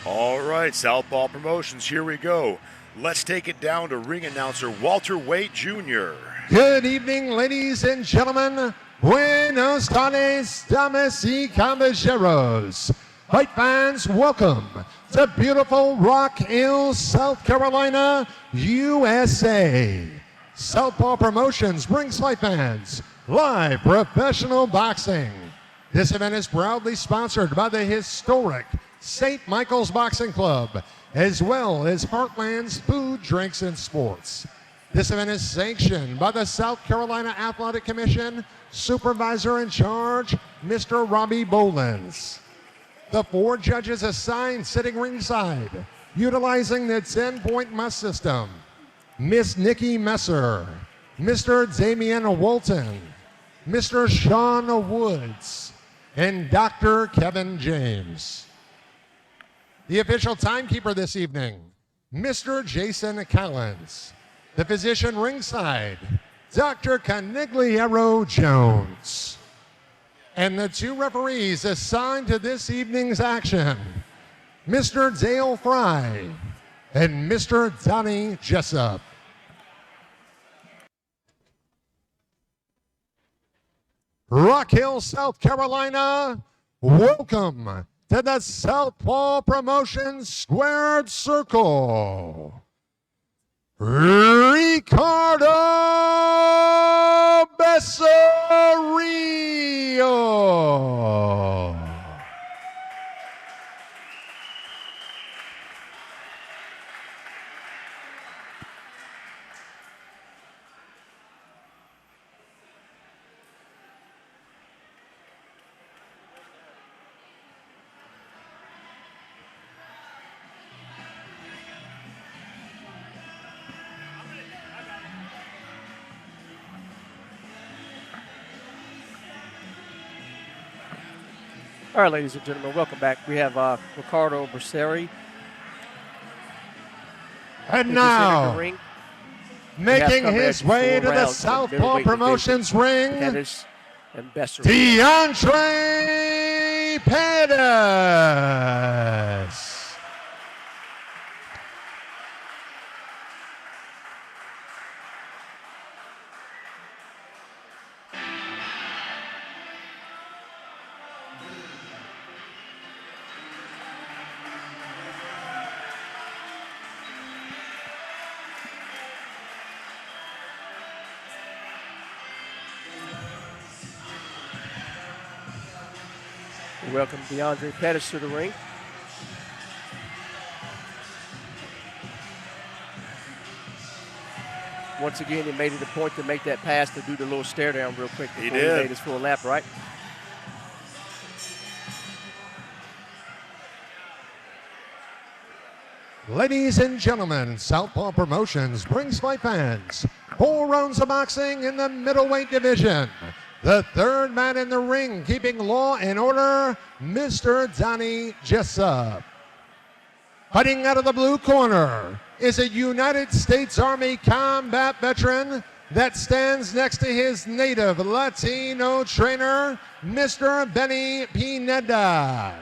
All right, Southpaw Promotions, here we go. Let's take it down to ring announcer Walter Waite Jr. Good evening, ladies and gentlemen. Buenos tardes, damas y caballeros. Fight fans, welcome to beautiful Rock Hill, South Carolina, USA. Southpaw Promotions brings fight fans live professional boxing. This event is proudly sponsored by the historic St. Michael's Boxing Club, as well as Heartland's Food, Drinks, and Sports. This event is sanctioned by the South Carolina Athletic Commission, Supervisor in charge, Mr. Robbie Bolins. The 4 judges assigned sitting ringside, utilizing the 10-point must system. Miss Nikki Messer, Mr. Damian Walton, Mr. Sean Woods, and Dr. Kevin James. The official timekeeper this evening, Mr. Jason Collins. The physician ringside, Dr. Canigliaro Jones. And the 2 referees assigned to this evening's action, Mr. Dale Fry and Mr. Donnie Jessup. Rock Hill, South Carolina, welcome to the Southpaw Promotions Squared Circle. Ricardo Becerril. All right, ladies and gentlemen, welcome back. We have Ricardo Becerril. And now, ring. making his way to the Southpaw Promotions ring, Pettus and Becerril. DeAundre Pettus. We welcome DeAundre Pettus to the ring. Once again, he made it a point to make that pass to do the little stare down real quick before he made his full lap, right? Ladies and gentlemen, Southpaw Promotions brings fight fans 4 rounds of boxing in the middleweight division. The 3rd man in the ring, keeping law and order, Mr. Donnie Jessup. Fighting out of the blue corner is a United States Army combat veteran that stands next to his native Latino trainer, Mr. Benny Pineda.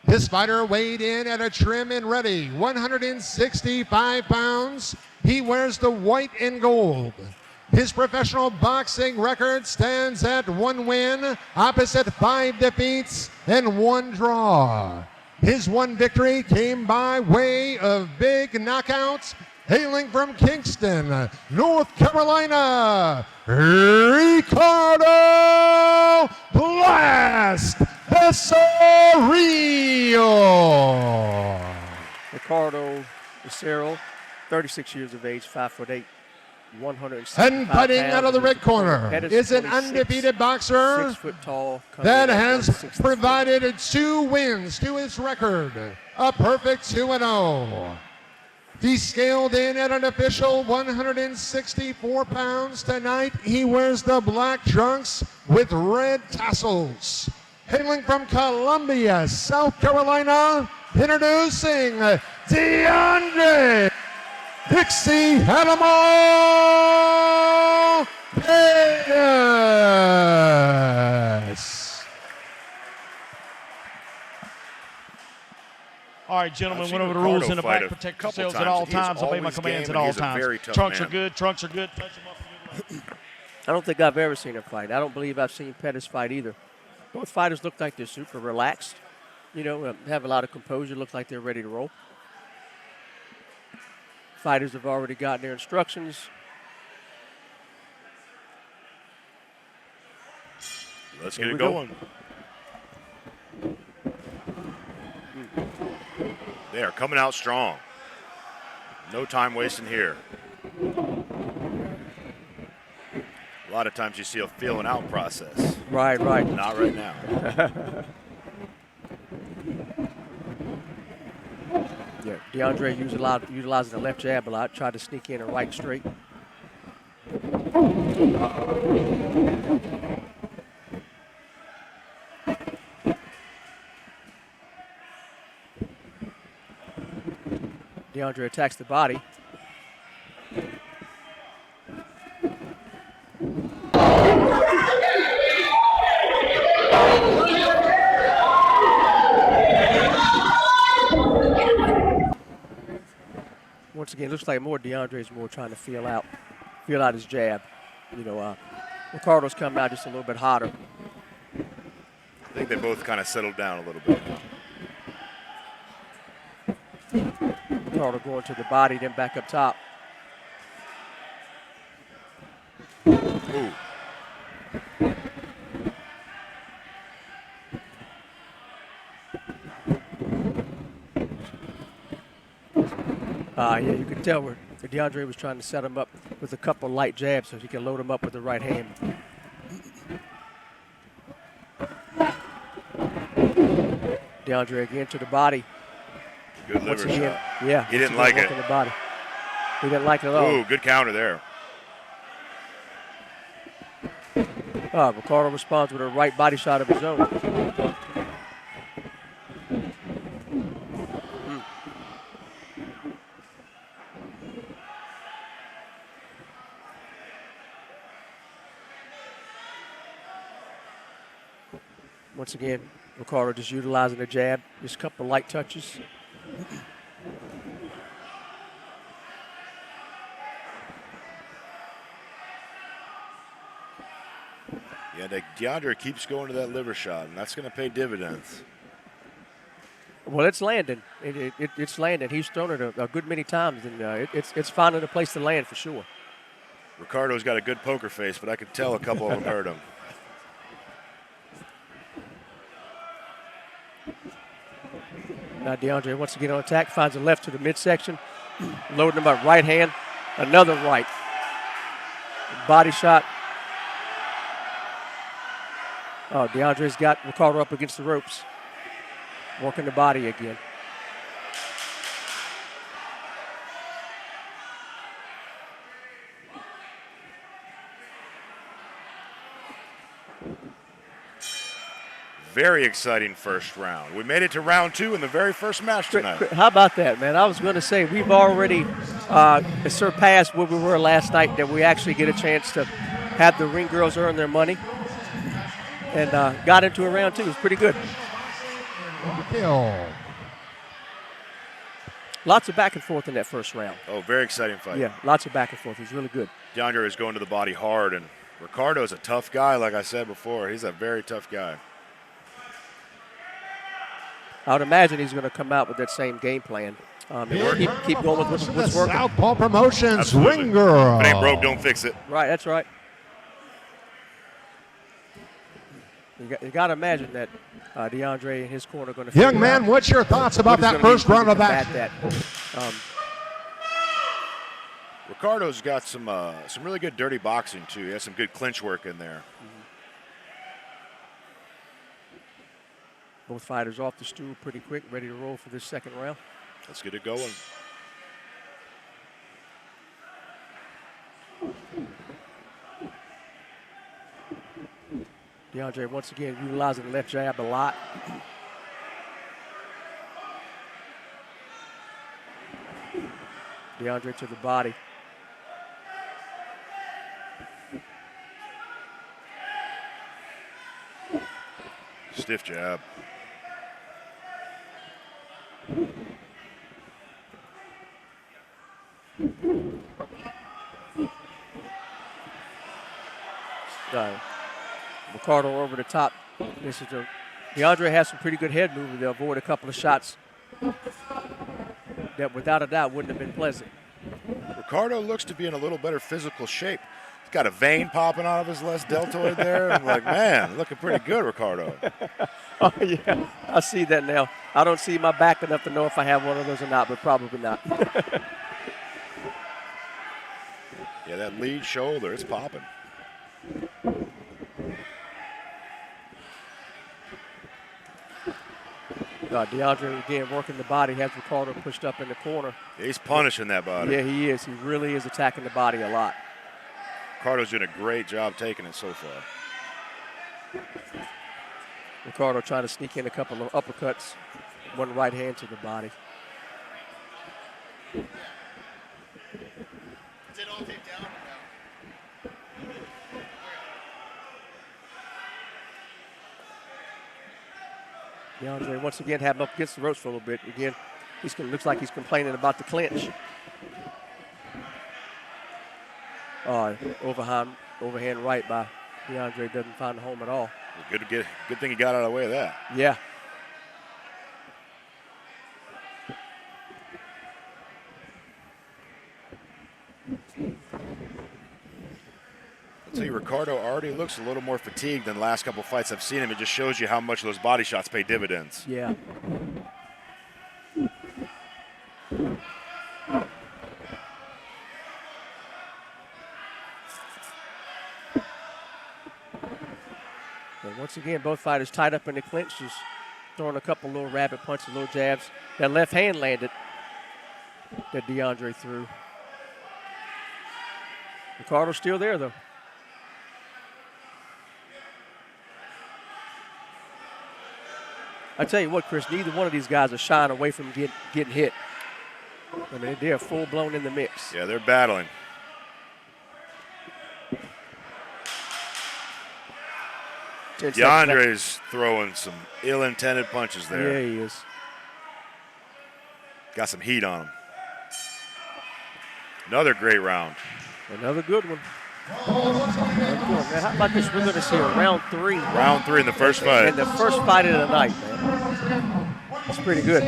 This fighter weighed in at a trim and ready 165 pounds. He wears the white and gold. His professional boxing record stands at 1 win, opposite 5 defeats, and 1 draw. His 1 victory came by way of big knockouts, hailing from Kingston, North Carolina, Ricardo Blast Becerril. Ricardo Becerril, 36 years of age, 5'8". 165 and fighting out of the red corner is an undefeated boxer 6 foot tall, that has provided 2 wins to his record, a perfect 2-0. He scaled in at an official 164 pounds. Tonight he wears the black trunks with red tassels. Hailing from Columbia, South Carolina, introducing DeAundre Dixie Animal Pettus. All right, gentlemen, I've went seen over the rules Ricardo in the fight back. a Protect couple yourselves at all times, and he is times. Obey my always commands game, at and all he's a times. very tough Trunks man. are good. Trunks are good. Touch them up and good luck. I don't think I've ever seen him fight. I don't believe I've seen Pettus fight either. Both fighters look like they're super relaxed. You know, have a lot of composure. Look like they're ready to roll. Fighters have already gotten their instructions. Let's get it going. They are coming out strong. No time wasting here. A lot of times you see a feeling out process. Right. Not right now. Yeah, DeAundre utilizing the left jab a lot. Tried to sneak in a right straight. DeAundre attacks the body. Once again, looks like more DeAndre's more trying to feel out his jab. You know, Ricardo's coming out just a little bit hotter. I think they both kind of settled down a little bit. Ricardo going to the body, then back up top. Ooh. Yeah, you could tell where DeAundre was trying to set him up with a couple light jabs so he can load him up with the right hand. DeAundre again to the body. Good liver shot. Yeah. He didn't like it. In the body. He didn't like it at all. Ooh, good counter there. Ricardo responds with a right body shot of his own. Once again, Ricardo just utilizing the jab, just a couple light touches. Yeah, DeAndre keeps going to that liver shot, and that's going to pay dividends. Well, it's landing. It's landing. He's thrown it a good many times, and it's finding a place to land for sure. Ricardo's got a good poker face, but I could tell a couple of them hurt him. Now DeAundre wants to get on attack, finds a left to the midsection, loading him up right hand, another right. Body shot. Oh, DeAndre's got Ricardo up against the ropes. Working the body again. Very exciting first round. We made it to round 2 in the very first match tonight. How about that, man? I was going to say we've already surpassed where we were last night, that we actually get a chance to have the ring girls earn their money, and got into a round 2. It was pretty good. Kill. Lots of back and forth in that first round. Oh, very exciting fight. Yeah, lots of back and forth. It was really good. DeAndre is going to the body hard, and Ricardo is a tough guy, like I said before. He's a very tough guy. I would imagine he's going to come out with that same game plan. Keep going with what's working. Southpaw Promotions Absolutely. ring girl. If it ain't broke, don't fix it. Right, that's right. You got to imagine that DeAndre and his corner are going to. Young man, what's your thoughts about that first round of action? Ricardo's got some really good dirty boxing too. He has some good clinch work in there. Both fighters off the stool pretty quick, ready to roll for this second round. Let's get it going. DeAndre once again utilizing the left jab a lot. DeAndre to the body. Stiff jab. Ricardo over the top. DeAundre has some pretty good head movement to avoid a couple of shots that without a doubt wouldn't have been pleasant. Ricardo looks to be in a little better physical shape. He's got a vein popping out of his left deltoid there. I'm like, man, looking pretty good, Ricardo. Oh, yeah, I see that now. I don't see my back enough to know if I have one of those or not, but probably not. Yeah, that lead shoulder, it's popping. DeAundre, again, working the body, has Ricardo pushed up in the corner. Yeah, he's punishing that body. Yeah, he is. He really is attacking the body a lot. Ricardo's doing a great job taking it so far. Ricardo trying to sneak in a couple of uppercuts, one right hand to the body. Is it all taped down? DeAundre once again had him up against the ropes for a little bit. Again, looks like he's complaining about the clinch. Overhand right by DeAundre doesn't find a home at all. Good thing he got out of the way of that. Yeah. I'll tell you, Ricardo already looks a little more fatigued than the last couple fights I've seen him. It just shows you how much those body shots pay dividends. Yeah. And once again, both fighters tied up in the clinch, just throwing a couple little rabbit punches, little jabs. That left hand landed that DeAundre threw. Ricardo's still there, though. I tell you what, Chris, neither one of these guys are shying away from getting hit. I mean, they're full-blown in the mix. Yeah, they're battling. DeAndre's throwing some ill-intended punches there. Yeah, he is. Got some heat on him. Another great round. Another good one. Man, how about this? We're going to see a round 3. Round 3 in the first fight. And the first fight of the night, man. It's pretty good.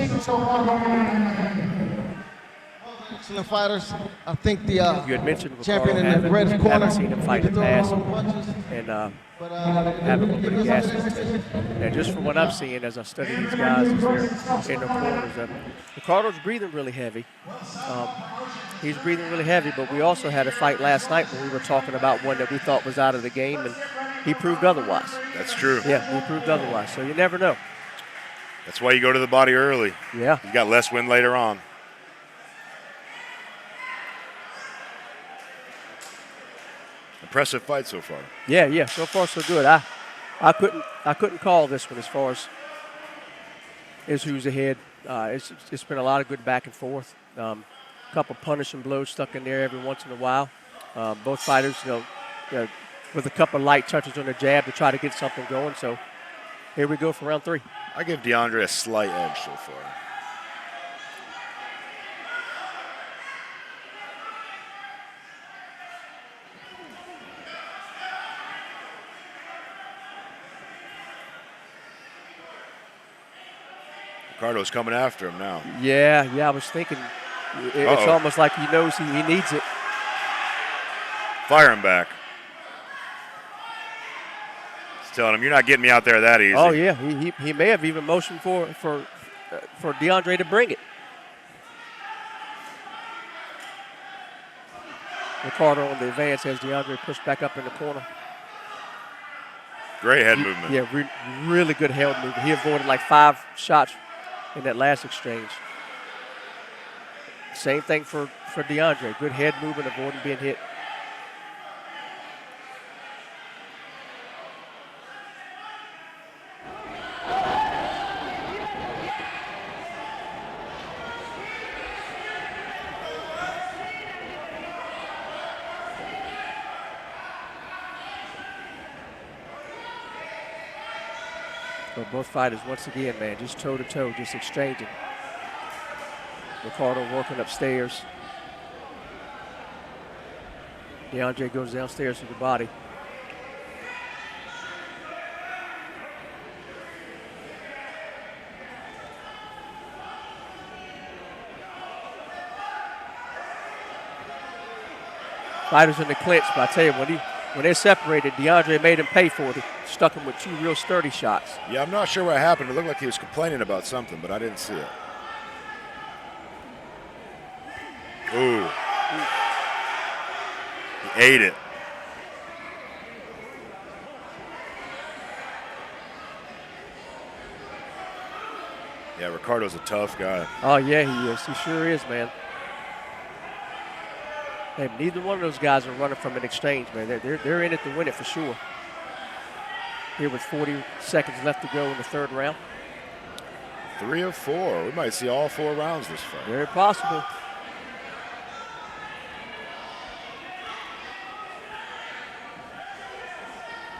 Excellent fighters. I think the you had mentioned champion in the red corner. Haven't seen him fight in the past. And haven't been pretty gassy. And just from what I'm seeing as I study these guys as they're in the corners, Ricardo's breathing really heavy. He's breathing really heavy, but we also had a fight last night when we were talking about one that we thought was out of the game, and he proved otherwise. That's true. Yeah, he proved otherwise, so you never know. That's why you go to the body early. Yeah. You got less wind later on. Impressive fight so far. Yeah, so far so good. I couldn't call this one as far as who's ahead. It's been a lot of good back and forth. Couple punishing blows stuck in there every once in a while. Both fighters, with a couple light touches on the jab to try to get something going. So here we go for round 3. I give DeAundre a slight edge so far. Ricardo's coming after him now. Yeah, I was thinking it's almost like he knows he needs it. Fire him back. He's telling him, you're not getting me out there that easy. Oh, yeah, he may have even motioned for DeAundre to bring it. Ricardo on the advance as DeAundre pushed back up in the corner. Great head movement. Yeah, really good head movement. He avoided like 5 shots in that last exchange. Same thing for DeAundre. Good head movement, avoiding being hit. So both fighters, once again, man, just toe-to-toe, just exchanging. Ricardo working upstairs. DeAundre goes downstairs to the body. Fighters in the clinch, but I tell you, when they separated, DeAundre made him pay for it. He stuck him with 2 real sturdy shots. Yeah, I'm not sure what happened. It looked like he was complaining about something, but I didn't see it. Ooh. He ate it. Yeah, Ricardo's a tough guy. Oh, yeah, he is. He sure is, man. Hey, neither one of those guys are running from an exchange, man. They're in it to win it for sure. Here with 40 seconds left to go in the 3rd round. 3 of 4. We might see all 4 rounds this fight. Very possible.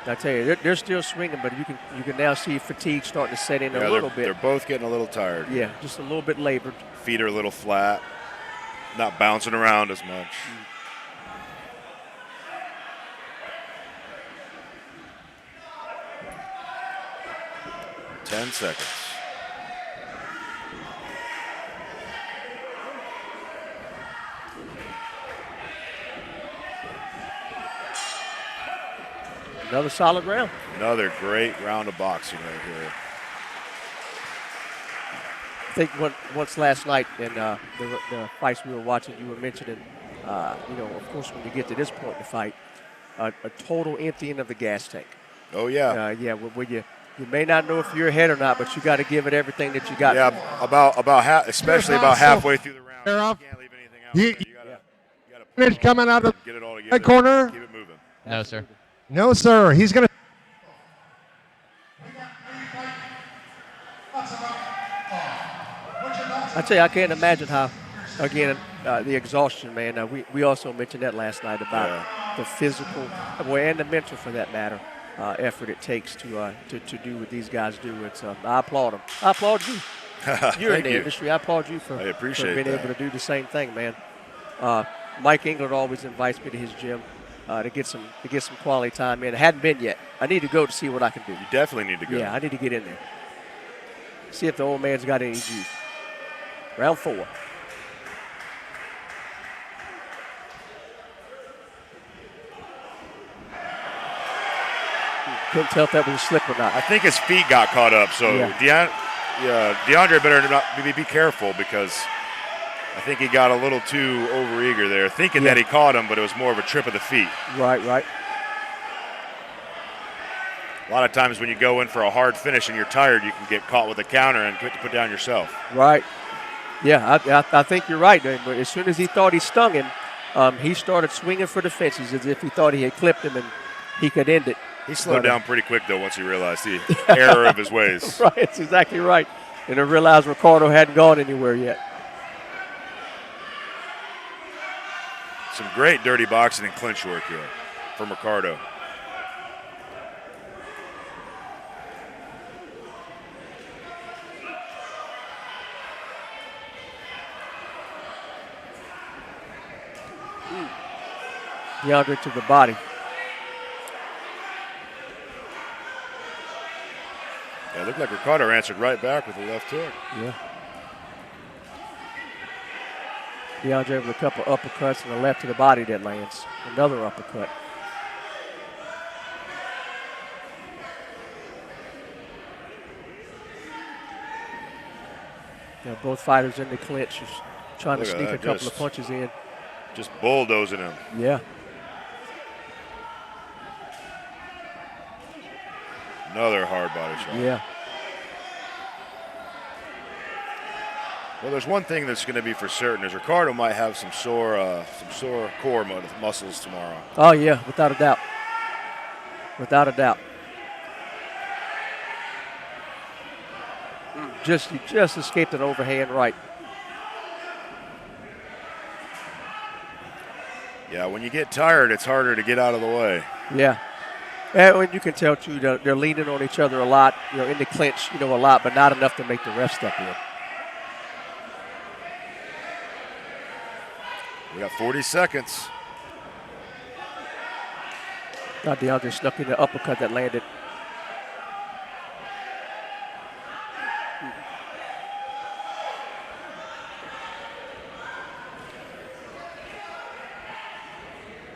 I tell you, they're still swinging, but you can now see fatigue starting to set in a little bit. They're both getting a little tired. Yeah, just a little bit labored. Feet are a little flat, not bouncing around as much. 10 seconds. Another solid round. Another great round of boxing right here. I think once last night in the fights we were watching, you were mentioning, of course, when you get to this point in the fight, a total emptying of the gas tank. Oh, yeah. Where you may not know if you're ahead or not, but you got to give it everything that you got. Yeah, especially about halfway through the round. You can't leave anything out. You got to Finish coming out of get it all together. that corner. Keep it moving. No, sir. No, sir. He's going to. I tell you, I can't imagine how, again, the exhaustion, man. We also mentioned that last night about the physical, and the mental, for that matter, effort it takes to do what these guys do. I applaud them. I applaud you. You're in the industry. I applaud you for being able to do the same thing, man. Mike England always invites me to his gym to get some quality time in. I hadn't been yet. I need to go to see what I can do. You definitely need to go. Yeah, I need to get in there. See if the old man's got any juice. Round 4. Couldn't tell if that was a slip or not. I think his feet got caught up, so DeAundre better not be careful, because I think he got a little too overeager there, thinking that he caught him, but it was more of a trip of the feet. Right. A lot of times when you go in for a hard finish and you're tired, you can get caught with a counter and put down yourself. Right. Yeah, I think you're right. But as soon as he thought he stung him, he started swinging for the fences as if he thought he had clipped him and he could end it. He slowed down pretty quick, though, once he realized the error of his ways. Right, that's exactly right. And I realized Ricardo hadn't gone anywhere yet. Some great dirty boxing and clinch work here from Ricardo. DeAundre to the body. Yeah, it looked like Ricardo answered right back with a left hook. Yeah. DeAundre with a couple uppercuts and a left to the body that lands. Another uppercut. Yeah, both fighters in the clinch, just trying to sneak a couple of punches in. Just bulldozing him. Yeah. Another hard body shot. Yeah. Well, there's one thing that's going to be for certain is Ricardo might have some sore core muscles tomorrow. Oh yeah, without a doubt. Without a doubt. He just escaped an overhand right. Yeah, when you get tired, it's harder to get out of the way. Yeah. And you can tell, too, they're leaning on each other a lot, in the clinch, a lot, but not enough to make the ref step in. We got 40 seconds. Now DeAundre snuck in the uppercut that landed.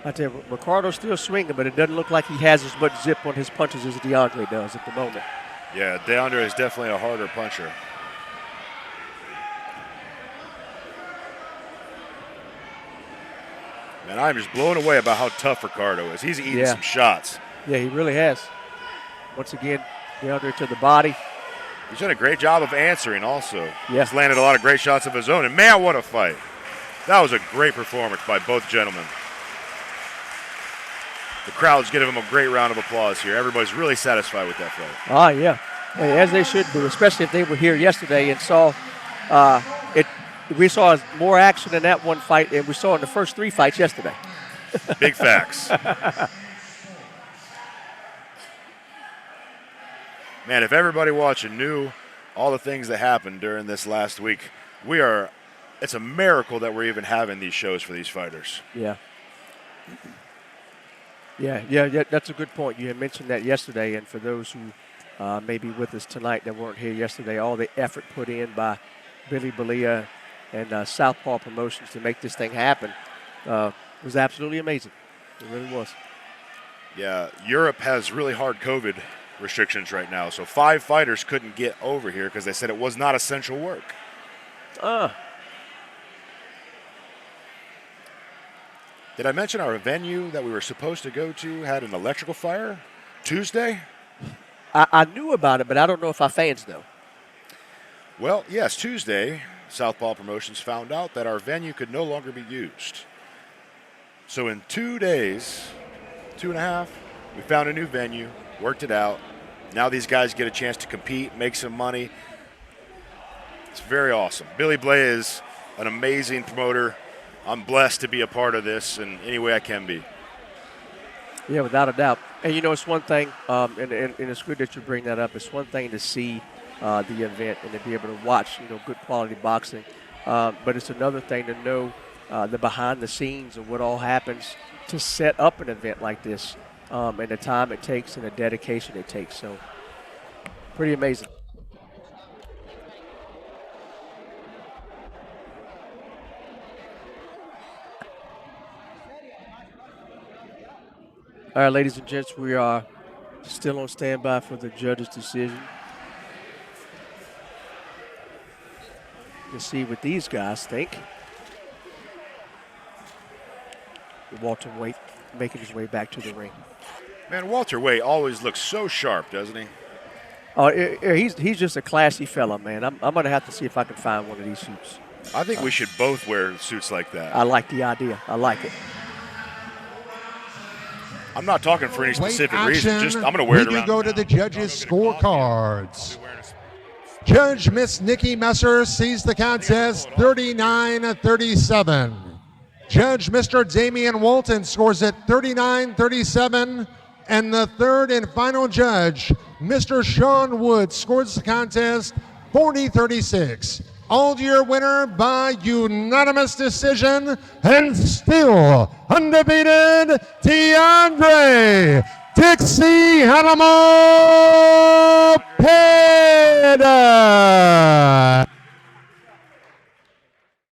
I tell you, Ricardo's still swinging, but it doesn't look like he has as much zip on his punches as DeAundre does at the moment. Yeah, DeAundre is definitely a harder puncher. Man, I'm just blown away about how tough Ricardo is. He's eating some shots. Yeah, he really has. Once again, DeAundre to the body. He's done a great job of answering also. Yeah. He's landed a lot of great shots of his own. And man, what a fight. That was a great performance by both gentlemen. The crowd's giving him a great round of applause here. Everybody's really satisfied with that fight. Ah, yeah. As they should be, especially if they were here yesterday and saw it. We saw more action in that one fight than we saw in the first 3 fights yesterday. Big facts. Man, if everybody watching knew all the things that happened during this last week, it's a miracle that we're even having these shows for these fighters. Yeah. Yeah, that's a good point. You had mentioned that yesterday, and for those who may be with us tonight that weren't here yesterday, all the effort put in by Billy Belia and Southpaw Promotions to make this thing happen was absolutely amazing. It really was. Yeah, Europe has really hard COVID restrictions right now, so 5 fighters couldn't get over here because they said it was not essential work. Did I mention our venue that we were supposed to go to had an electrical fire Tuesday? I knew about it, but I don't know if our fans know. Well, yes, Tuesday, Southpaw Promotions found out that our venue could no longer be used. So in 2 days, 2.5, we found a new venue, worked it out. Now these guys get a chance to compete, make some money. It's very awesome. Billy Blay is an amazing promoter. I'm blessed to be a part of this in any way I can be. Yeah, without a doubt. And, it's one thing, and it's good that you bring that up. It's one thing to see the event and to be able to watch, good quality boxing. But it's another thing to know the behind the scenes of what all happens to set up an event like this and the time it takes and the dedication it takes. So pretty amazing. All right, ladies and gents, we are still on standby for the judge's decision. Let's see what these guys think. Walter Waite making his way back to the ring. Man, Walter Waite always looks so sharp, doesn't he? Oh, he's just a classy fella, man. I'm going to have to see if I can find one of these suits. I think we should both wear suits like that. I like the idea. I like it. I'm not talking for any specific action. reason. Just I'm going to wear it We around. do go to the judges' scorecards. Judge Miss Nikki Messer sees the contest 39-37. Judge Mr. Damian Walton scores it 39-37. And the third and final judge, Mr. Sean Wood, scores the contest 40-36. All-year winner by unanimous decision and still undefeated, DeAundre Dixie Animal Pettus.